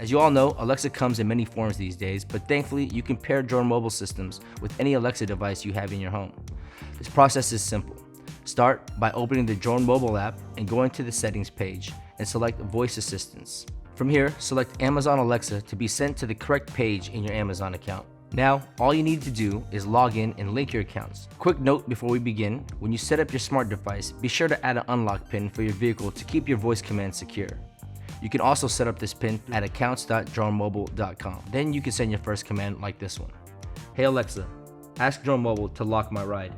As you all know, Alexa comes in many forms these days, but thankfully you can pair DroneMobile systems with any Alexa device you have in your home. This process is simple. Start by opening the DroneMobile app and going to the settings page and select voice assistance. From here, select Amazon Alexa to be sent to the correct page in your Amazon account. Now, all you need to do is log in and link your accounts. Quick note before we begin, when you set up your smart device, be sure to add an unlock pin for your vehicle to keep your voice command secure. You can also set up this pin at accounts.dronemobile.com. Then you can send your first command like this one. Hey Alexa, ask DroneMobile to lock my ride.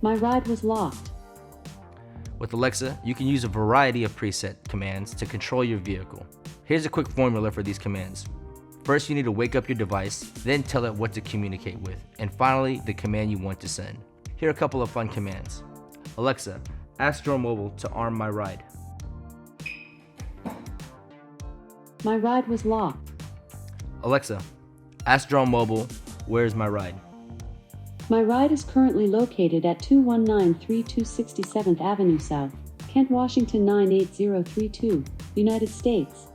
My ride was locked. With Alexa, you can use a variety of preset commands to control your vehicle. Here's a quick formula for these commands. First, you need to wake up your device, then tell it what to communicate with, and finally, the command you want to send. Here are a couple of fun commands. Alexa, ask DroneMobile to arm my ride. My ride was locked. Alexa, ask DroneMobile, where's my ride? My ride is currently located at 21932 67th Avenue South, Kent, Washington 98032, United States.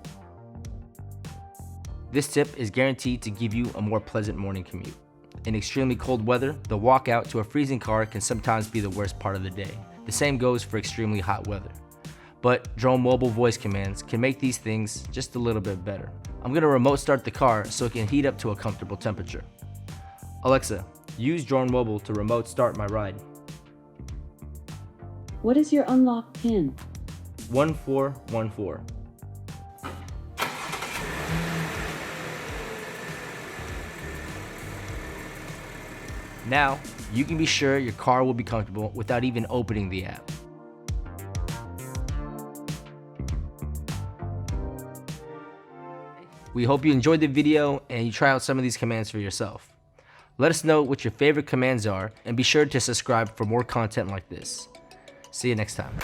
This tip is guaranteed to give you a more pleasant morning commute. In extremely cold weather, the walk out to a freezing car can sometimes be the worst part of the day. The same goes for extremely hot weather. But DroneMobile voice commands can make these things just a little bit better. I'm going to remote start the car so it can heat up to a comfortable temperature. Alexa, use DroneMobile to remote start my ride. What is your unlock pin? 1414. Now, you can be sure your car will be comfortable without even opening the app. We hope you enjoyed the video and you try out some of these commands for yourself. Let us know what your favorite commands are and be sure to subscribe for more content like this. See you next time.